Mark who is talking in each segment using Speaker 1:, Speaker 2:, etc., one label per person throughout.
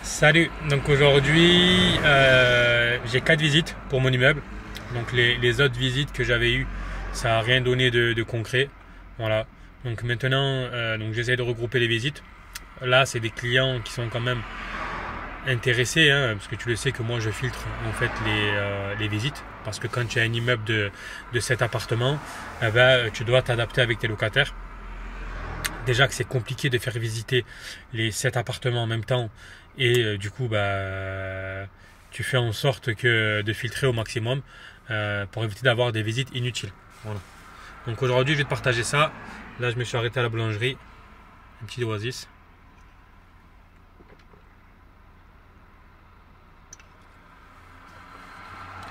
Speaker 1: Salut, donc aujourd'hui j'ai 4 visites pour mon immeuble. Donc les autres visites que j'avais eues, ça n'a rien donné de concret. Voilà. Donc maintenant donc j'essaie de regrouper les visites. Là c'est des clients qui sont quand même intéressés, hein, parce que tu le sais que moi je filtre en fait les visites. Parce que quand tu as un immeuble de 7 appartements, tu dois t'adapter avec tes locataires. Déjà que c'est compliqué de faire visiter les 7 appartements en même temps et du coup tu fais en sorte de filtrer au maximum pour éviter d'avoir des visites inutiles. Voilà. Donc aujourd'hui je vais te partager ça. Là je me suis arrêté à la boulangerie, un petit oasis.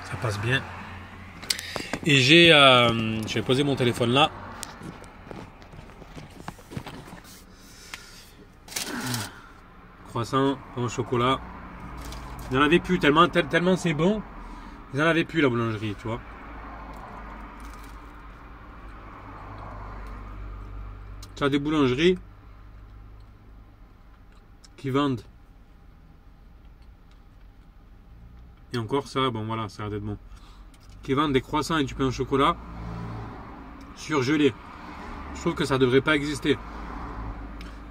Speaker 1: Ça passe bien. Et je vais poser mon téléphone là. Croissant, pain au chocolat. Ils n'en avaient plus tellement c'est bon. Ils n'en avaient plus la boulangerie, tu vois. Tu as des boulangeries qui vendent. Et encore ça, bon voilà, ça a l'air d'être bon. Qui vendent des croissants et du pain au chocolat surgelés. Je trouve que ça ne devrait pas exister.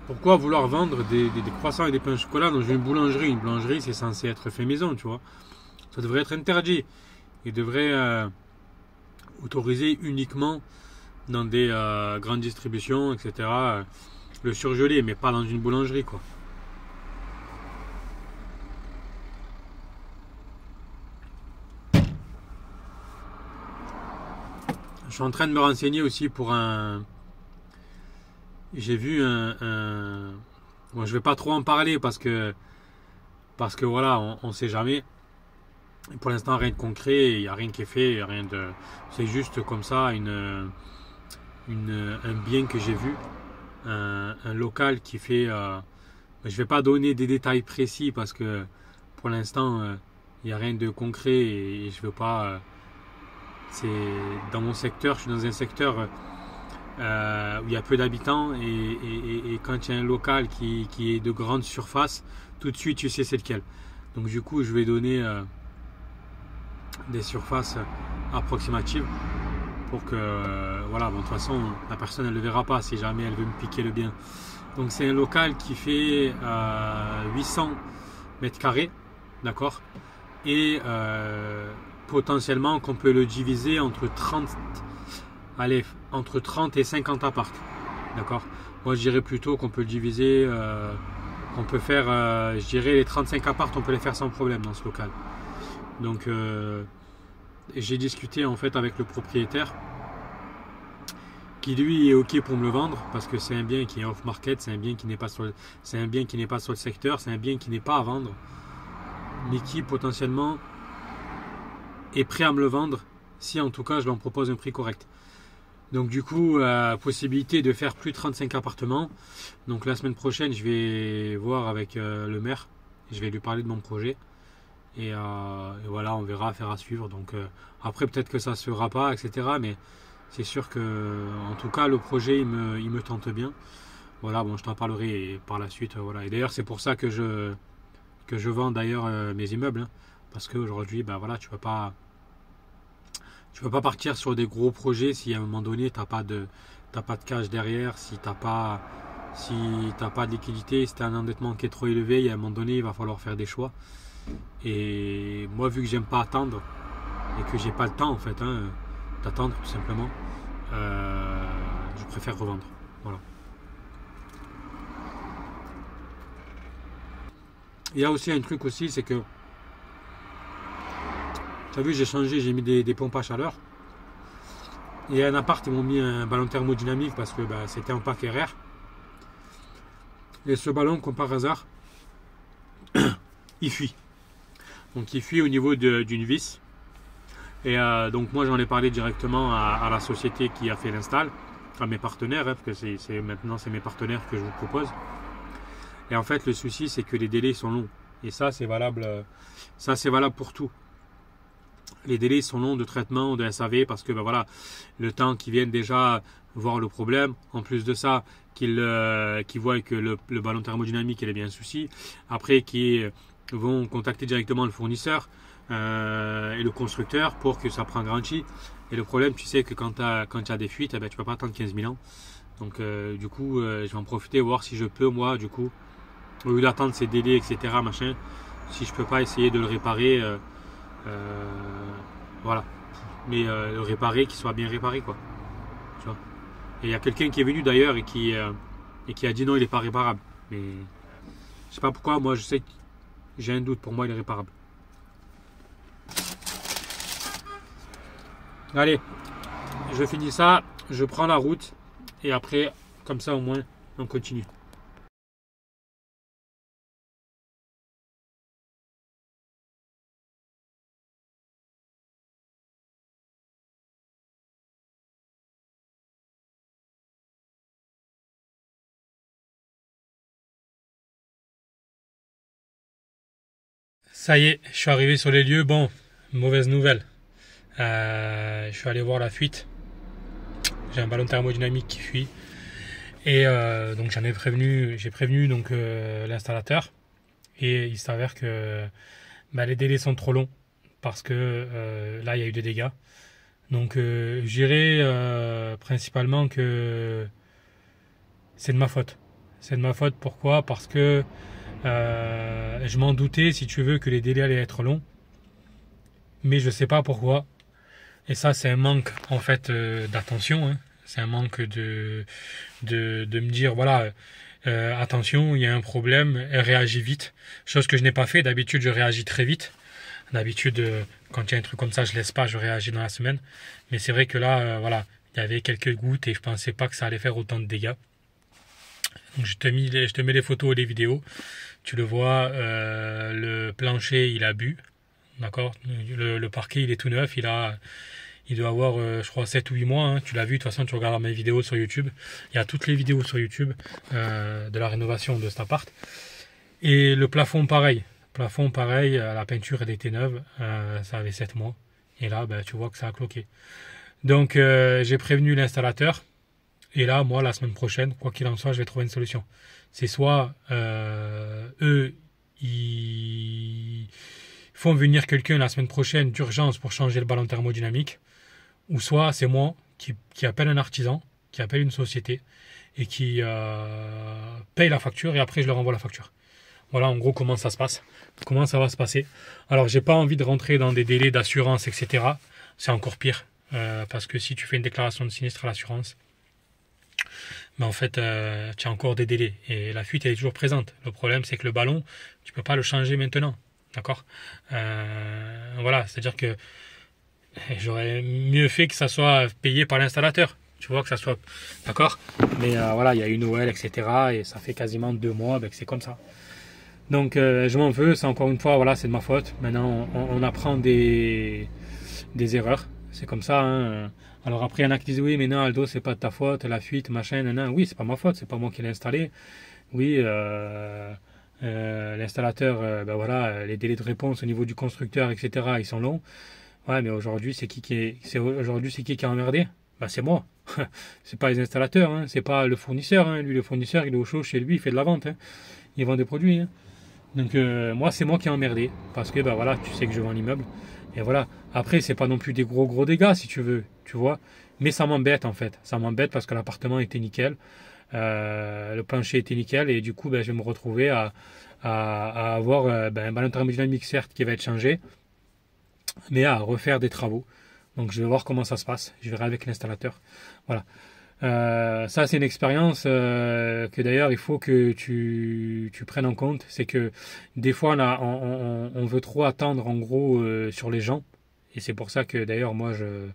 Speaker 1: Pourquoi vouloir vendre des croissants et des pains au chocolat dans une boulangerie? Une boulangerie, c'est censé être fait maison, tu vois. Ça devrait être interdit. Ils devraient autoriser uniquement dans des grandes distributions, etc. Le surgelé, mais pas dans une boulangerie, quoi. Je suis en train de me renseigner aussi pour un... J'ai vu Bon, je vais pas trop en parler parce que voilà, on sait jamais. Et pour l'instant, rien de concret, il n'y a rien qui est fait, rien de. C'est juste comme ça un bien que j'ai vu, un local qui fait. Je vais pas donner des détails précis parce que pour l'instant, il n'y a rien de concret et je veux pas. C'est dans mon secteur, je suis dans un secteur où il y a peu d'habitants et quand il y a un local qui est de grande surface, tout de suite tu sais c'est lequel. Donc du coup je vais donner des surfaces approximatives pour que voilà, bon, de toute façon la personne elle ne le verra pas si jamais elle veut me piquer le bien. Donc c'est un local qui fait 800 mètres carrés, d'accord, et potentiellement qu'on peut le diviser entre 30 et 50 apparts. D'accord. Moi je dirais plutôt qu'on peut le diviser, qu'on peut faire, je dirais les 35 apparts, on peut les faire sans problème dans ce local. Donc j'ai discuté en fait avec le propriétaire qui lui est ok pour me le vendre parce que c'est un bien qui est off market, c'est un bien qui n'est pas sur le secteur, c'est un bien qui n'est pas à vendre, mais qui potentiellement est prêt à me le vendre si en tout cas je lui en propose un prix correct. Donc du coup, possibilité de faire plus de 35 appartements. Donc la semaine prochaine, je vais voir avec le maire. Je vais lui parler de mon projet. Et voilà, on verra, affaire à suivre. Donc après, peut-être que ça ne se fera pas, etc. Mais c'est sûr que, en tout cas, le projet, il me tente bien. Voilà, bon, je t'en parlerai par la suite. Voilà. Et d'ailleurs, c'est pour ça que je vends d'ailleurs mes immeubles. Hein, parce qu'aujourd'hui, voilà, tu ne peux pas partir sur des gros projets si à un moment donné tu n'as pas de cash derrière, si tu n'as pas de liquidité, si tu as un endettement qui est trop élevé, et à un moment donné il va falloir faire des choix. Et moi, vu que j'aime pas attendre et que j'ai pas le temps en fait d'attendre tout simplement, je préfère revendre. Voilà. Il y a aussi un truc aussi, c'est que tu as vu, j'ai mis des pompes à chaleur. Et à un appart, ils m'ont mis un ballon thermodynamique parce que c'était un pack RR. Et ce ballon, comme par hasard, il fuit. Donc il fuit au niveau d'une vis. Et donc moi, j'en ai parlé directement à la société qui a fait l'install, à mes partenaires, hein, parce que maintenant c'est mes partenaires que je vous propose. Et en fait, le souci, c'est que les délais sont longs. Et ça, c'est valable pour tout. les délais sont longs de traitement de SAV parce que ben voilà, le temps qu'ils viennent déjà voir le problème, en plus de ça, qu'ils voient que le ballon thermodynamique il est bien un souci, après qu'ils vont contacter directement le fournisseur et le constructeur pour que ça prenne garantie. Et le problème, tu sais que quand tu as des fuites, eh ben, tu ne peux pas attendre 15 000 ans. Donc du coup, je vais en profiter, voir si je peux, moi, du coup, au lieu d'attendre ces délais, etc., machin, si je peux pas essayer de le réparer, voilà. Mais le réparer, qu'il soit bien réparé, quoi. Tu vois. Et il y a quelqu'un qui est venu d'ailleurs et qui a dit non, il n'est pas réparable. Mais je sais pas pourquoi, moi je sais que j'ai un doute, pour moi il est réparable. Allez, je finis ça, je prends la route et après, comme ça au moins, on continue. Ça y est, je suis arrivé sur les lieux. Bon, mauvaise nouvelle. Je suis allé voir la fuite. J'ai un ballon thermodynamique qui fuit. Et donc j'ai prévenu donc l'installateur. Et il s'avère que les délais sont trop longs parce que là il y a eu des dégâts. Donc je dirais principalement que c'est de ma faute. C'est de ma faute. Pourquoi? Parce que je m'en doutais, si tu veux, que les délais allaient être longs. Mais je sais pas pourquoi. Et ça, c'est un manque en fait d'attention. Hein. C'est un manque de me dire voilà, attention, il y a un problème, elle réagit vite. Chose que je n'ai pas fait. D'habitude, je réagis très vite. D'habitude, quand il y a un truc comme ça, je laisse pas, je réagis dans la semaine. Mais c'est vrai que là, voilà, il y avait quelques gouttes et je pensais pas que ça allait faire autant de dégâts. Donc je te mets les photos et les vidéos. Tu le vois, le plancher, il a bu. D'accord. Le parquet, il est tout neuf. Il doit avoir, je crois, 7 ou 8 mois. Hein. Tu l'as vu, de toute façon, tu regardes mes vidéos sur YouTube. Il y a toutes les vidéos sur YouTube de la rénovation de cet appart. Et le plafond, pareil. Plafond, pareil. La peinture, elle était neuve. Ça avait 7 mois. Et là, tu vois que ça a cloqué. Donc, j'ai prévenu l'installateur. Et là, moi, la semaine prochaine, quoi qu'il en soit, je vais trouver une solution. C'est soit eux, ils font venir quelqu'un la semaine prochaine d'urgence pour changer le ballon thermodynamique, ou soit c'est moi qui appelle un artisan, qui appelle une société et qui paye la facture et après je leur envoie la facture. Voilà en gros comment ça se passe, comment ça va se passer. Alors j'ai pas envie de rentrer dans des délais d'assurance, etc. C'est encore pire parce que si tu fais une déclaration de sinistre à l'assurance, en fait, tu as encore des délais et la fuite elle est toujours présente. Le problème, c'est que le ballon, tu peux pas le changer maintenant, d'accord. Voilà, c'est-à-dire que j'aurais mieux fait que ça soit payé par l'installateur, tu vois, que ça soit, d'accord. Mais voilà, il y a eu Noël, etc. et ça fait quasiment 2 mois que c'est comme ça. Donc, je m'en veux. C'est encore une fois, voilà, c'est de ma faute. Maintenant, on apprend des erreurs. C'est comme ça, hein. Alors après, il y en a qui disent oui, mais non, Aldo, c'est pas de ta faute, la fuite, machin, nan. Oui, c'est pas ma faute, c'est pas moi qui l'ai installé. Oui, l'installateur, voilà, les délais de réponse au niveau du constructeur, etc., ils sont longs. Ouais, mais aujourd'hui, c'est qui qui a emmerdé? C'est moi. C'est pas les installateurs, hein. C'est pas le fournisseur, hein. Lui, le fournisseur, il est au chaud chez lui, il fait de la vente, hein. Il vend des produits, hein. Donc moi, c'est moi qui ai emmerdé parce que voilà, tu sais que je vends l'immeuble. Et voilà. Après, c'est pas non plus des gros dégâts, si tu veux, tu vois. Mais ça m'embête, en fait. Ça m'embête parce que l'appartement était nickel. Le plancher était nickel. Et du coup, je vais me retrouver à avoir un ballon thermodynamique, certes, qui va être changé, mais à refaire des travaux. Donc, je vais voir comment ça se passe. Je verrai avec l'installateur. Voilà. Ça, c'est une expérience que d'ailleurs, il faut que tu prennes en compte. C'est que des fois, là, on veut trop attendre, en gros, sur les gens. Et c'est pour ça que d'ailleurs, moi, je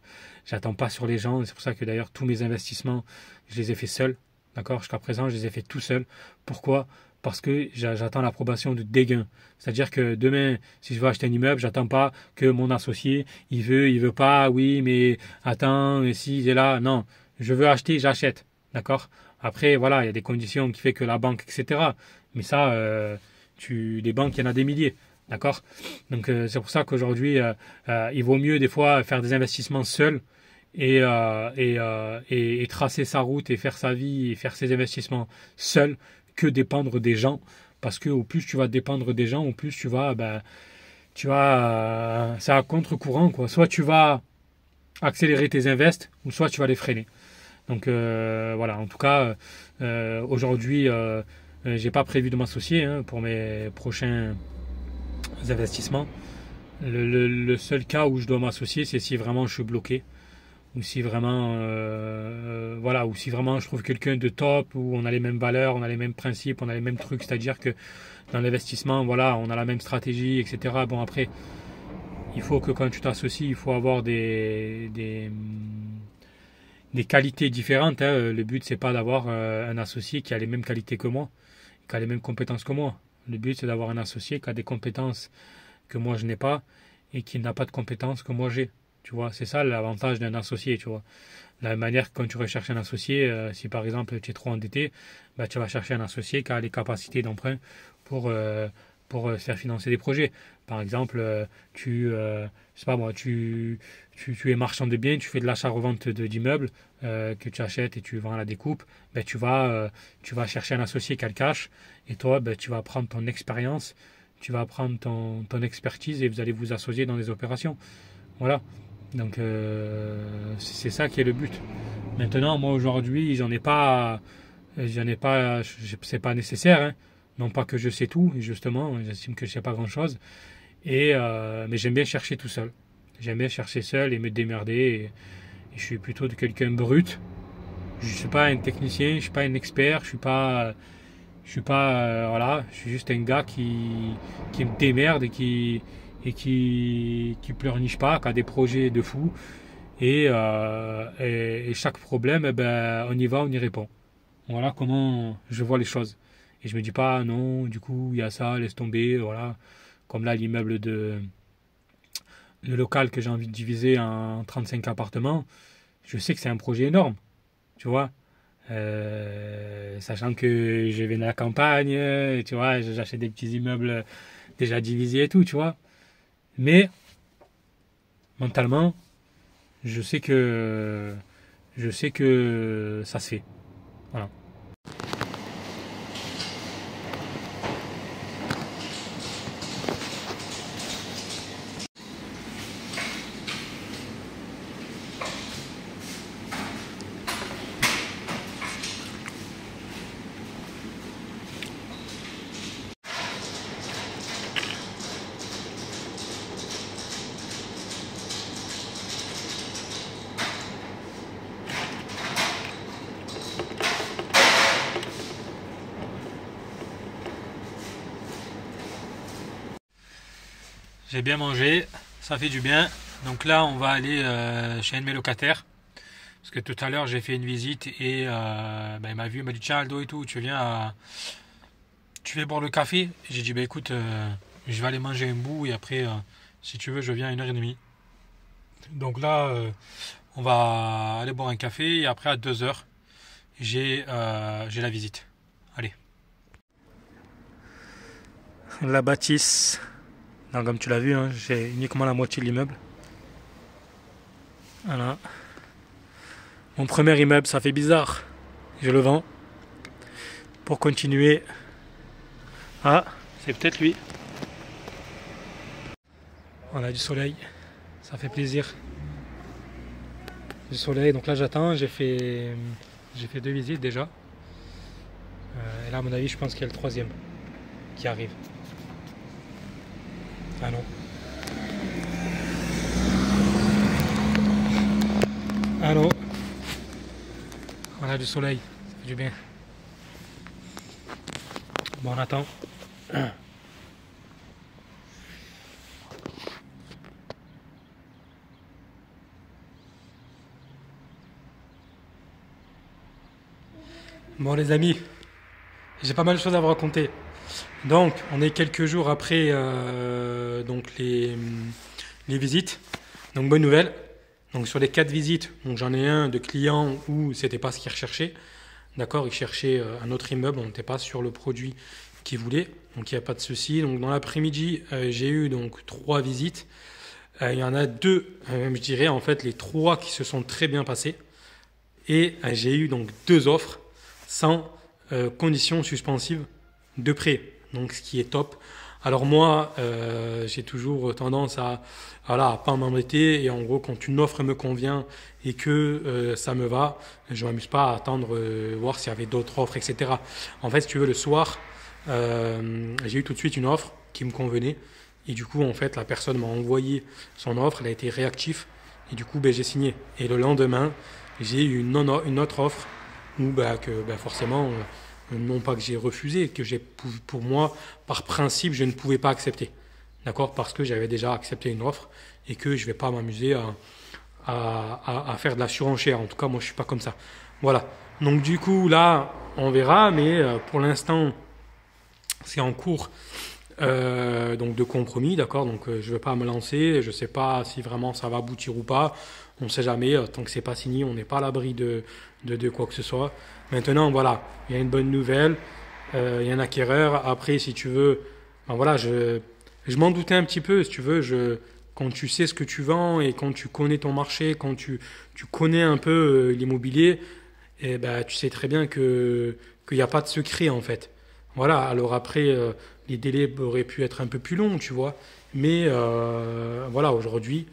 Speaker 1: n'attends pas sur les gens. C'est pour ça que d'ailleurs, tous mes investissements, je les ai fait seul. D'accord? Jusqu'à présent, je les ai fait tout seul. Pourquoi? Parce que j'attends l'approbation de Dégain. C'est-à-dire que demain, si je veux acheter un immeuble, j'attends pas que mon associé, il veut pas, oui, mais attends, et si il est là, non. Je veux acheter, j'achète. D'accord? Après, voilà, il y a des conditions qui fait que la banque, etc. Mais ça, les banques, il y en a des milliers. D'accord? Donc c'est pour ça qu'aujourd'hui, il vaut mieux des fois faire des investissements seul et tracer sa route et faire sa vie et faire ses investissements seul que dépendre des gens. Parce que au plus tu vas dépendre des gens, au plus c'est à contre-courant, quoi. Soit tu vas accélérer tes invests, ou soit tu vas les freiner. Donc voilà, en tout cas, aujourd'hui, j'ai pas prévu de m'associer pour mes prochains investissements. Le seul cas où je dois m'associer, c'est si vraiment je suis bloqué, ou si vraiment, voilà, ou si vraiment je trouve quelqu'un de top, où on a les mêmes valeurs, on a les mêmes principes, on a les mêmes trucs, c'est-à-dire que dans l'investissement, voilà, on a la même stratégie, etc. Bon, après, il faut que quand tu t'associes, il faut avoir des qualités différentes. Le but, c'est pas d'avoir un associé qui a les mêmes qualités que moi, qui a les mêmes compétences que moi. Le but, c'est d'avoir un associé qui a des compétences que moi je n'ai pas et qui n'a pas de compétences que moi j'ai. Tu vois, c'est ça l'avantage d'un associé, tu vois. De la même manière que quand tu recherches un associé, si par exemple tu es trop endetté, bah, tu vas chercher un associé qui a les capacités d'emprunt pour faire financer des projets. Par exemple, je sais pas moi, tu es marchand de biens, tu fais de l'achat-revente d'immeubles que tu achètes et tu vends à la découpe, ben, tu vas chercher un associé qui a le cash et toi, ben, tu vas prendre ton expérience, tu vas prendre ton expertise et vous allez vous associer dans des opérations. Voilà. Donc c'est ça qui est le but. Maintenant, moi aujourd'hui, c'est pas nécessaire. Non pas que je sais tout, justement, j'estime que je sais pas grand-chose. Mais j'aime bien chercher tout seul. J'aime bien chercher seul et me démerder. Et je suis plutôt de quelqu'un brut. Je suis pas un technicien, je suis pas un expert, je suis pas voilà, je suis juste un gars qui me démerde et qui pleurniche pas, qui a des projets de fou. Et chaque problème, eh ben, on y va, on y répond. Voilà comment je vois les choses. Et je me dis pas, non, du coup, il y a ça, laisse tomber, voilà. Comme là, le local que j'ai envie de diviser en 35 appartements, je sais que c'est un projet énorme, tu vois. Sachant que je vais dans la campagne, tu vois, j'achète des petits immeubles déjà divisés et tout, tu vois. Mais, mentalement, je sais que ça se fait. Voilà. J'ai bien mangé, ça fait du bien. Donc là, on va aller chez un de mes locataires. Parce que tout à l'heure, j'ai fait une visite et il m'a vu, il m'a dit tiens Aldo et tout, tu veux boire le café? J'ai dit écoute, je vais aller manger un bout et après, si tu veux, je viens à 1h30. Donc là, on va aller boire un café et après à 2h, j'ai la visite. Allez. La bâtisse. Donc, comme tu l'as vu, j'ai uniquement la moitié de l'immeuble. Voilà. Mon premier immeuble, ça fait bizarre. Je le vends. Pour continuer. Ah, c'est peut-être lui. On a du soleil. Ça fait plaisir. Du soleil. Donc là, j'attends. J'ai fait 2 visites déjà. Et là, à mon avis, je pense qu'il y a le 3e qui arrive. Ah non. Allô. On a du soleil, ça fait du bien. Bon, on attend. Bon les amis, j'ai pas mal de choses à vous raconter. Donc, on est quelques jours après donc les visites. Donc, bonne nouvelle. Donc, sur les 4 visites, donc j'en ai un de client où c'était pas ce qu'il recherchait. D'accord, il cherchait un autre immeuble, on n'était pas sur le produit
Speaker 2: qui voulaient, donc il n'y a pas de souci. Donc dans l'après-midi, j'ai eu donc 3 visites. Il y en a 2, même je dirais en fait les 3 qui se sont très bien passés. Et j'ai eu donc 2 offres sans conditions suspensives de prêt, donc ce qui est top. Alors moi, j'ai toujours tendance à pas m'embêter, et en gros quand une offre me convient et que ça me va, je m'amuse pas à attendre voir s'il y avait d'autres offres, etc. En fait, si tu veux, le soir, j'ai eu tout de suite une offre qui me convenait, et du coup en fait la personne m'a envoyé son offre, elle a été réactive, et du coup j'ai signé. Et le lendemain, j'ai eu une autre offre où forcément non pas que j'ai refusé, que pour moi, par principe, je ne pouvais pas accepter. D'accord? Parce que j'avais déjà accepté une offre et que je ne vais pas m'amuser à faire de la surenchère. En tout cas, moi, je ne suis pas comme ça. Voilà. Donc, du coup, là, on verra, mais pour l'instant, c'est en cours donc de compromis. D'accord? Donc, je ne vais pas me lancer. Je ne sais pas si vraiment ça va aboutir ou pas. On ne sait jamais. Tant que c'est pas signé, on n'est pas à l'abri de quoi que ce soit. Maintenant, voilà, il y a une bonne nouvelle, il y a un acquéreur. Après, si tu veux, je m'en doutais un petit peu, si tu veux, quand tu sais ce que tu vends et quand tu connais ton marché, quand tu connais un peu l'immobilier, tu sais très bien qu'il n'y a pas de secret en fait. Voilà, alors après, les délais auraient pu être un peu plus longs, tu vois, mais voilà, aujourd'hui,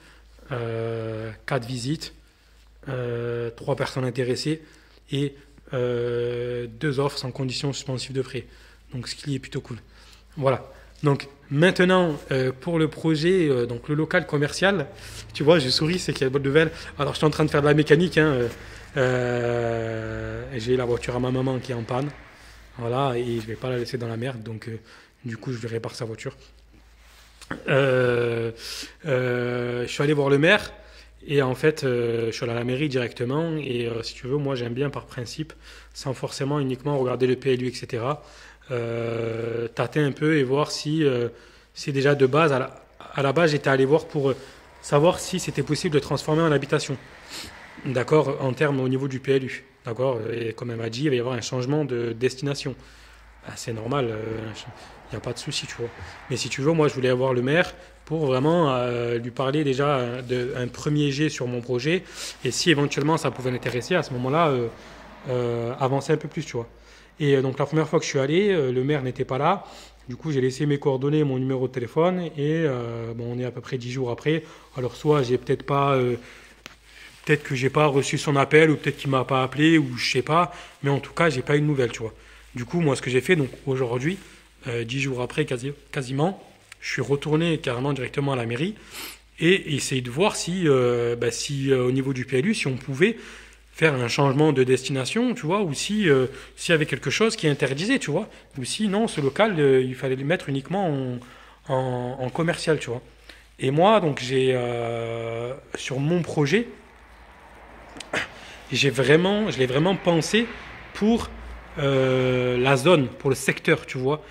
Speaker 2: 4 visites, 3 personnes intéressées et 2 offres sans condition suspensive de prêt. Donc ce qui est plutôt cool. Voilà. Donc maintenant pour le projet, donc le local commercial, tu vois, je souris, c'est qu'il y a de bonnes nouvelles. Alors je suis en train de faire de la mécanique. J'ai la voiture à ma maman qui est en panne. Voilà, et je vais pas la laisser dans la merde. Donc du coup je lui répare sa voiture. Je suis allé voir le maire. Et en fait, je suis allé à la mairie directement. Et si tu veux, moi j'aime bien par principe, sans forcément uniquement regarder le PLU, etc., tâter un peu et voir si c'est déjà de base. À la base, j'étais allé voir pour savoir si c'était possible de transformer en habitation. D'accord, en termes au niveau du PLU. D'accord, et comme elle m'a dit, il va y avoir un changement de destination. C'est normal, il n'y a pas de souci, tu vois. Mais si tu veux, moi je voulais avoir le maire pour vraiment lui parler déjà d'un premier jet sur mon projet, et si éventuellement ça pouvait l'intéresser, à ce moment-là, avancer un peu plus, tu vois. Et donc la première fois que je suis allé, le maire n'était pas là, du coup j'ai laissé mes coordonnées, mon numéro de téléphone, et on est à peu près 10 jours après, alors soit j'ai peut-être que j'ai pas reçu son appel, ou peut-être qu'il m'a pas appelé, ou je sais pas, mais en tout cas j'ai pas eu de nouvelles, tu vois. Du coup, moi ce que j'ai fait, donc aujourd'hui, 10 jours après quasiment, je suis retourné carrément directement à la mairie et essayer de voir si au niveau du PLU, si on pouvait faire un changement de destination, tu vois, ou s'il y avait quelque chose qui interdisait, tu vois, ou si non, ce local, il fallait le mettre uniquement en commercial, tu vois. Et moi, donc sur mon projet, je l'ai vraiment pensé pour la zone, pour le secteur, tu vois,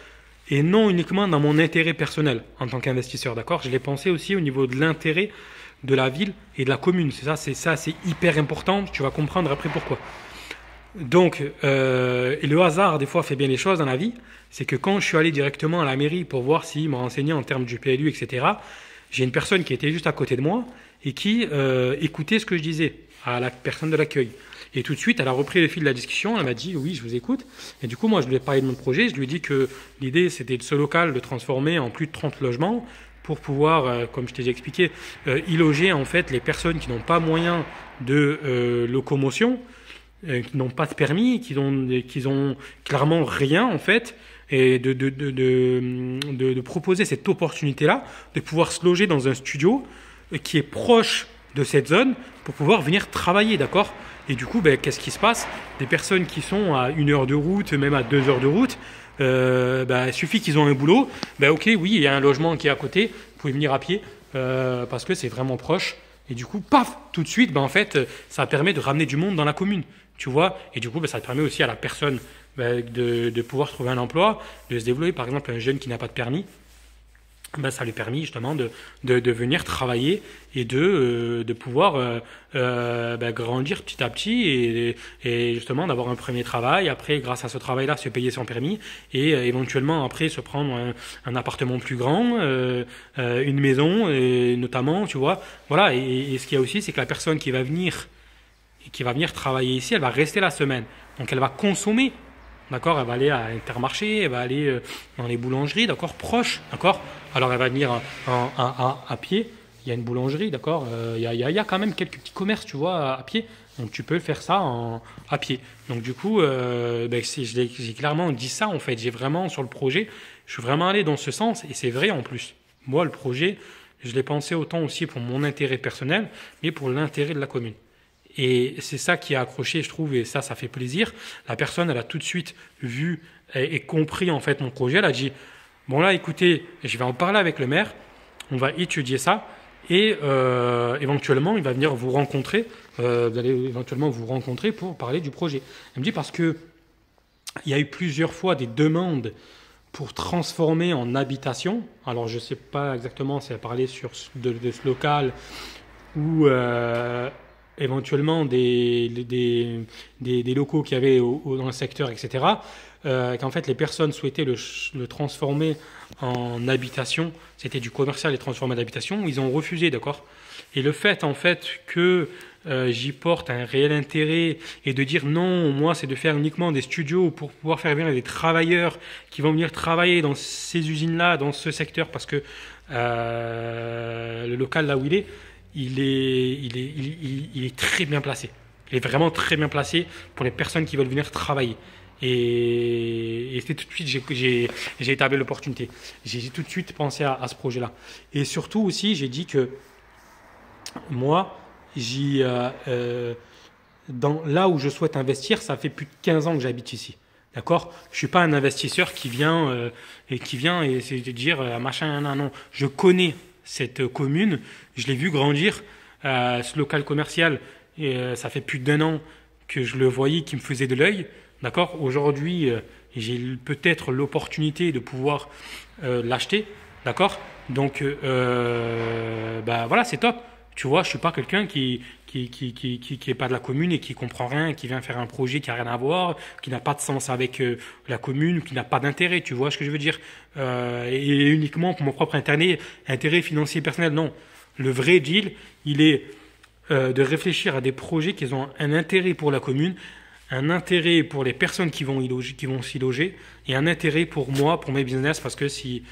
Speaker 2: et non uniquement dans mon intérêt personnel en tant qu'investisseur, d'accord? Je l'ai pensé aussi au niveau de l'intérêt de la ville et de la commune. C'est hyper important, tu vas comprendre après pourquoi. Donc, et le hasard, des fois, fait bien les choses dans la vie. C'est que quand je suis allé directement à la mairie pour voir s'ils m'ont renseigné en termes du PLU, etc., j'ai une personne qui était juste à côté de moi et qui écoutait ce que je disais à la personne de l'accueil. Et tout de suite, elle a repris le fil de la discussion, elle m'a dit « oui, je vous écoute ». Et du coup, moi, je lui ai parlé de mon projet, je lui ai dit que l'idée, c'était de ce local de transformer en plus de 30 logements pour pouvoir, comme je t'ai expliqué, y loger en fait les personnes qui n'ont pas moyen de locomotion, qui n'ont pas de permis, qui ont clairement rien en fait, et de proposer cette opportunité-là, de pouvoir se loger dans un studio qui est proche de cette zone pour pouvoir venir travailler, d'accord? Et du coup, qu'est-ce qui se passe? Des personnes qui sont à 1 heure de route, même à 2 heures de route, il suffit qu'ils ont un boulot, ok, oui, il y a un logement qui est à côté, vous pouvez venir à pied, parce que c'est vraiment proche. Et du coup, paf, tout de suite, en fait, ça permet de ramener du monde dans la commune, tu vois. Et du coup, ça permet aussi à la personne de pouvoir trouver un emploi, de se développer. Par exemple, un jeune qui n'a pas de permis, ben, ça lui a permis justement de venir travailler et de pouvoir ben, grandir petit à petit et justement d'avoir un premier travail. Après, grâce à ce travail-là, se payer son permis et éventuellement après se prendre un appartement plus grand, une maison, et notamment, tu vois. Voilà. Et ce qu'il y a aussi, c'est que la personne qui va venir travailler ici, elle va rester la semaine. Donc elle va consommer. D'accord, elle va aller à Intermarché, elle va aller dans les boulangeries, d'accord, proches, d'accord. Alors elle va venir à pied. Il y a une boulangerie, d'accord. Il y a quand même quelques petits commerces, tu vois, à pied. Donc tu peux faire ça à pied. Donc du coup, ben, j'ai clairement dit ça en fait. J'ai vraiment sur le projet, je suis vraiment allé dans ce sens et c'est vrai en plus. Moi, le projet, je l'ai pensé autant aussi pour mon intérêt personnel, mais pour l'intérêt de la commune. Et c'est ça qui a accroché, je trouve, et ça fait plaisir. La personne, elle a tout de suite vu et compris en fait mon projet. Elle a dit, bon là, écoutez, je vais en parler avec le maire, on va étudier ça, et éventuellement, il va venir vous rencontrer, vous allez éventuellement vous rencontrer pour parler du projet. Elle me dit parce que il y a eu plusieurs fois des demandes pour transformer en habitation. Alors, je ne sais pas exactement si elle parlait de ce local ou éventuellement des locaux qu'il y avait dans le secteur, etc. Qu'en fait les personnes souhaitaient le transformer en habitation, c'était du commercial et transformé en habitation, ils ont refusé, d'accord. Et le fait en fait que j'y porte un réel intérêt et de dire non, moi c'est de faire uniquement des studios pour pouvoir faire venir des travailleurs qui vont venir travailler dans ces usines-là, dans ce secteur, parce que le local là où il est très bien placé. Il est vraiment très bien placé pour les personnes qui veulent venir travailler. Et c'est tout de suite, j'ai établi l'opportunité. J'ai tout de suite pensé à ce projet-là. Et surtout aussi, j'ai dit que moi, là où je souhaite investir, ça fait plus de 15 ans que j'habite ici. D'accord. Je ne suis pas un investisseur qui vient et essayer de dire machin, non, non. Je connais cette commune, je l'ai vu grandir, ce local commercial, et ça fait plus d'1 an que je le voyais, qui me faisait de l'œil. D'accord. Aujourd'hui, j'ai peut-être l'opportunité de pouvoir l'acheter. D'accord. Donc, bah voilà, c'est top. Tu vois, je suis pas quelqu'un qui est pas de la commune et qui comprend rien, qui vient faire un projet qui a rien à voir, qui n'a pas de sens avec la commune, qui n'a pas d'intérêt. Tu vois ce que je veux dire? Et uniquement pour mon propre intérêt financier personnel. Non. Le vrai deal, il est de réfléchir à des projets qui ont un intérêt pour la commune, un intérêt pour les personnes qui vont s'y loger, et un intérêt pour moi, pour mes business, parce que si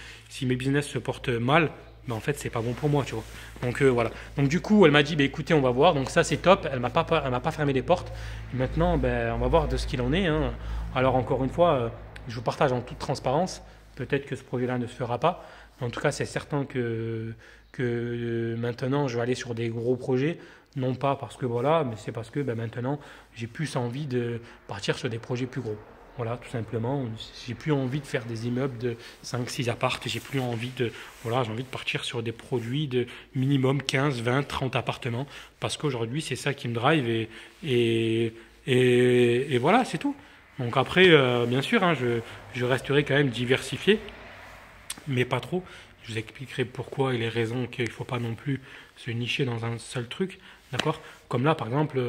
Speaker 2: mes business se portent mal, ben en fait c'est pas bon pour moi, tu vois. Donc voilà. Donc du coup elle m'a dit, bah, écoutez, on va voir. Donc ça c'est top. Elle m'a pas fermé les portes. Et maintenant ben, on va voir de ce qu'il en est, hein. Alors encore une fois, je vous partage en toute transparence. Peut-être que ce projet-là ne se fera pas. En tout cas c'est certain que maintenant je vais aller sur des gros projets. Non pas parce que voilà, mais c'est parce que ben, maintenant j'ai plus envie de partir sur des projets plus gros. Voilà, tout simplement. J'ai plus envie de faire des immeubles de 5-6 apparts. J'ai plus envie voilà, j'ai envie de partir sur des produits de minimum 15, 20, 30 appartements. Parce qu'aujourd'hui, c'est ça qui me drive et voilà, c'est tout. Donc après, bien sûr, hein, je resterai quand même diversifié, mais pas trop. Je vous expliquerai pourquoi et les raisons qu'il ne faut pas non plus se nicher dans un seul truc. D'accord. Comme là, par exemple,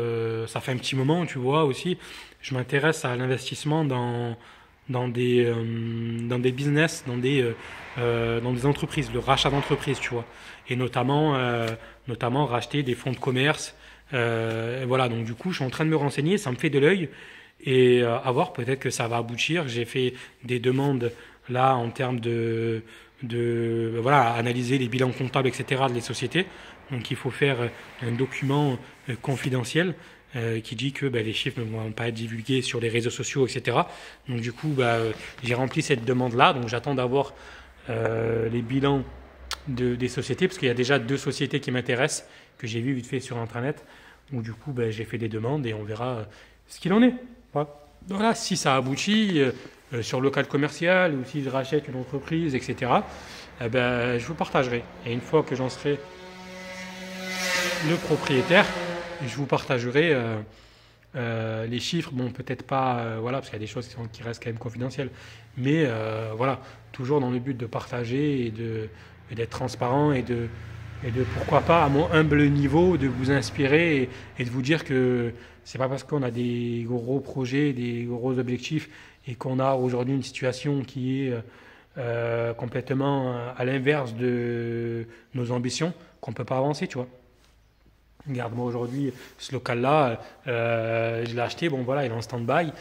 Speaker 2: ça fait un petit moment, tu vois, aussi, je m'intéresse à l'investissement dans des business, dans des entreprises, le rachat d'entreprises, tu vois. Et notamment racheter des fonds de commerce. Voilà, donc du coup, je suis en train de me renseigner, ça me fait de l'œil. Et à voir, peut-être que ça va aboutir. J'ai fait des demandes là en termes voilà, analyser les bilans comptables, etc. des sociétés. Donc il faut faire un document confidentiel qui dit que les chiffres ne vont pas être divulgués sur les réseaux sociaux, etc. Donc du coup, j'ai rempli cette demande-là. Donc j'attends d'avoir les bilans des sociétés, parce qu'il y a déjà 2 sociétés qui m'intéressent, que j'ai vu vite fait sur Internet. Donc du coup, j'ai fait des demandes et on verra ce qu'il en est. Voilà, si ça aboutit sur le local commercial ou si je rachète une entreprise, etc., je vous partagerai. Et une fois que j'en serai le propriétaire, je vous partagerai Les chiffres, bon, peut-être pas, voilà, parce qu'il y a des choses qui restent quand même confidentielles. Mais voilà, toujours dans le but de partager et d'être transparent et de pourquoi pas, à mon humble niveau, de vous inspirer et de vous dire que c'est pas parce qu'on a des gros projets, des gros objectifs et qu'on a aujourd'hui une situation qui est complètement à l'inverse de nos ambitions qu'on peut pas avancer, tu vois. Regarde, moi aujourd'hui, ce local-là, je l'ai acheté, bon voilà, il est en stand-by,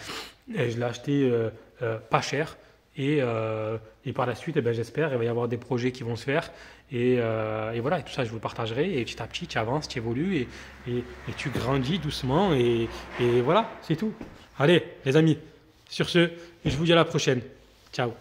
Speaker 2: et je l'ai acheté pas cher, et par la suite, eh ben, j'espère, il va y avoir des projets qui vont se faire, et voilà, et tout ça, je vous le partagerai, et petit à petit, tu avances, tu évolues, et tu grandis doucement, et voilà, c'est tout. Allez, les amis, sur ce, je vous dis à la prochaine. Ciao.